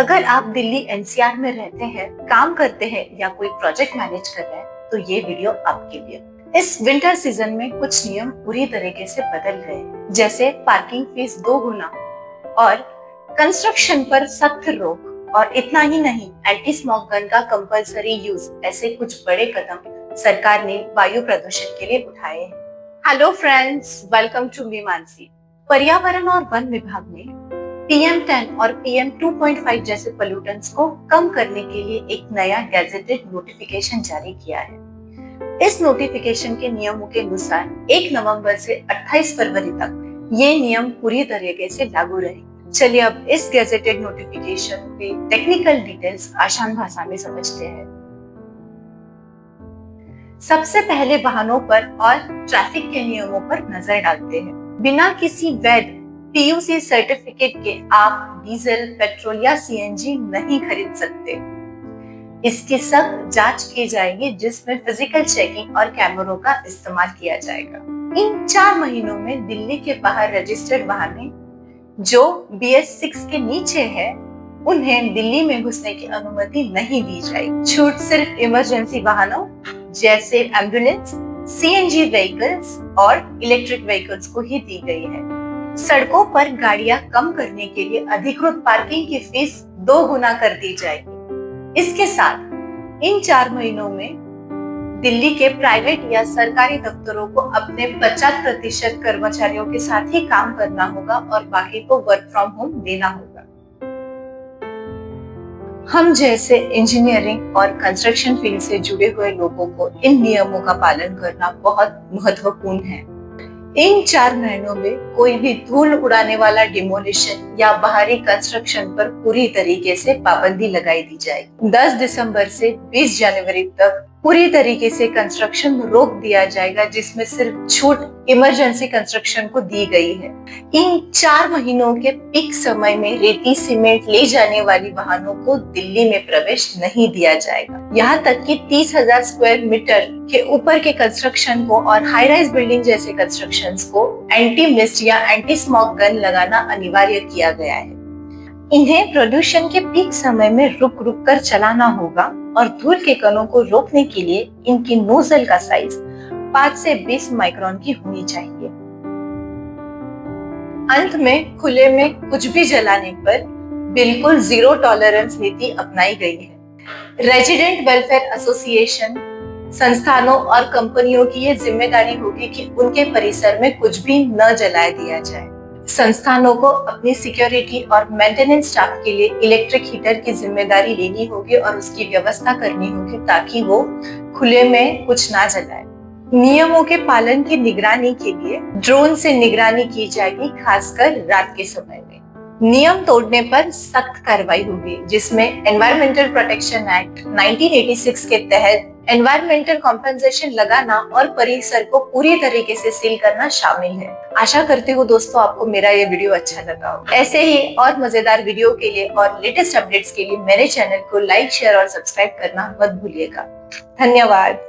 अगर आप दिल्ली एनसीआर में रहते हैं, काम करते हैं या कोई प्रोजेक्ट मैनेज कर रहे हैं, तो ये वीडियो आपके लिए। इस विंटर सीजन में कुछ नियम पूरी तरीके से बदल गए हैं, जैसे पार्किंग फीस 2 गुना और कंस्ट्रक्शन पर सख्त रोक, और इतना ही नहीं, एंटी स्मोक गन का कंपलसरी यूज। ऐसे कुछ बड़े कदम सरकार ने वायु प्रदूषण के लिए उठाए हैं। Hello friends, welcome to me Mansi. पर्यावरण और वन विभाग ने PM10 और PM 2.5 जैसे पोल्यूटेंट्स को कम करने के लिए एक नया गैजेटेड नोटिफिकेशन जारी किया है। इस नोटिफिकेशन के नियमों के अनुसार 1 नवंबर से 28 फरवरी तक ये नियम पूरी तरीके से लागू रहेंगे। चलिए अब इस गैजेटेड नोटिफिकेशन के टेक्निकल डिटेल्स आसान भाषा में समझते हैं। सबसे पहले वाहनों पर और ट्रैफिक के नियमों पर नजर डालते हैं। बिना किसी वैध PUC सर्टिफिकेट के आप डीजल, पेट्रोल या CNG नहीं खरीद सकते। इसकी सख्त जांच की जाएगी, जिसमें फिजिकल चेकिंग और कैमरों का इस्तेमाल किया जाएगा। इन 4 महीनों में दिल्ली के बाहर रजिस्टर्ड वाहन जो BS6 के नीचे है, उन्हें दिल्ली में घुसने की अनुमति नहीं दी जाएगी। छूट सिर्फ इमरजेंसी वाहनों जैसे एम्बुलेंस, CNG व्हीकल्स और इलेक्ट्रिक व्हीकल्स को ही दी गई है। सड़कों पर गाड़ियां कम करने के लिए अधिकृत पार्किंग की फीस 2 गुना कर दी जाएगी। इसके साथ इन 4 महीनों में दिल्ली के प्राइवेट या सरकारी दफ्तरों को अपने 50% कर्मचारियों के साथ ही काम करना होगा और बाकी को वर्क फ्रॉम होम देना होगा। हम जैसे इंजीनियरिंग और कंस्ट्रक्शन फील्ड से जुड़े हुए लोगों को इन नियमों का पालन करना बहुत महत्वपूर्ण है। इन 4 महीनों में कोई भी धूल उड़ाने वाला डिमोलिशन या बाहरी कंस्ट्रक्शन पर पूरी तरीके से पाबंदी लगाई दी जाएगी। 10 दिसंबर से 20 जनवरी तक पूरी तरीके से कंस्ट्रक्शन रोक दिया जाएगा, जिसमें सिर्फ छूट इमरजेंसी कंस्ट्रक्शन को दी गई है। इन 4 महीनों के पीक समय में रेती, सीमेंट ले जाने वाली वाहनों को दिल्ली में प्रवेश नहीं दिया जाएगा। यहाँ तक कि 30,000 स्क्वायर मीटर के ऊपर के कंस्ट्रक्शन को और हाई राइज बिल्डिंग जैसे कंस्ट्रक्शंस को एंटी मिस्ट या एंटी स्मोक गन लगाना अनिवार्य किया गया है। इन्हें प्रदूषण के पीक समय में रुक रुक कर चलाना होगा और धूल के कणों को रोकने के लिए इनकी नोजल का साइज 5 से 20 माइक्रोन की होनी चाहिए। अंत में खुले में कुछ भी जलाने पर बिल्कुल जीरो टॉलरेंस नीति अपनाई गई है। रेजिडेंट वेलफेयर एसोसिएशन, संस्थानों और कंपनियों की ये जिम्मेदारी होगी कि उनके परिसर में कुछ भी न जलाए दिया जाए। संस्थानों को अपनी सिक्योरिटी और मेंटेनेंस स्टाफ के लिए इलेक्ट्रिक हीटर की जिम्मेदारी लेनी होगी और उसकी व्यवस्था करनी होगी, ताकि वो खुले में कुछ ना जलाए। नियमों के पालन की निगरानी के लिए ड्रोन से निगरानी की जाएगी, खासकर रात के समय में। नियम तोड़ने पर सख्त कार्रवाई होगी, जिसमें एनवायरमेंटल प्रोटेक्शन एक्ट 1986 के तहत एनवायरमेंटल कॉम्पेंसेशन लगाना और परिसर को पूरी तरीके से सील करना शामिल है। आशा करती हूँ दोस्तों आपको मेरा ये वीडियो अच्छा लगा हो। ऐसे ही और मजेदार वीडियो के लिए और लेटेस्ट अपडेट्स के लिए मेरे चैनल को लाइक, शेयर और सब्सक्राइब करना मत भूलिएगा। धन्यवाद।